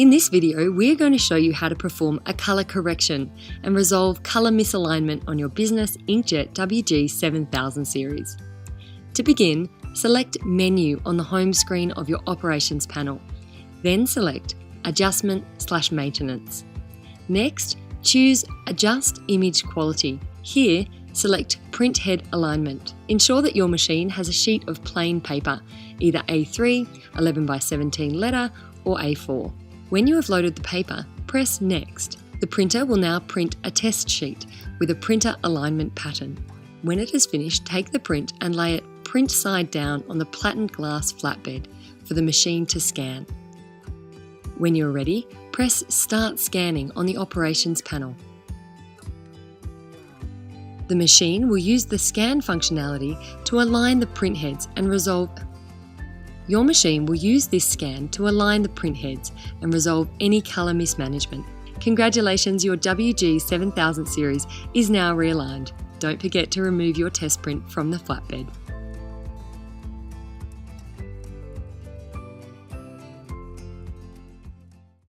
In this video, we are going to show you how to perform a colour correction and resolve colour misalignment on your business inkjet WG7000 series. To begin, select Menu on the home screen of your operations panel. Then select Adjustment/Maintenance. Next, choose Adjust Image Quality. Here, select Print Head Alignment. Ensure that your machine has a sheet of plain paper, either A3, 11x17 letter, or A4. When you have loaded the paper, press Next. The printer will now print a test sheet with a printer alignment pattern. When it is finished, take the print and lay it print side down on the platinum glass flatbed for the machine to scan. When you're ready, press Start Scanning on the operations panel. The machine will use the scan functionality to align the print heads and resolve. Your machine will use this scan to align the print heads and resolve any colour mismanagement. Congratulations, your WG7000 series is now realigned. Don't forget to remove your test print from the flatbed.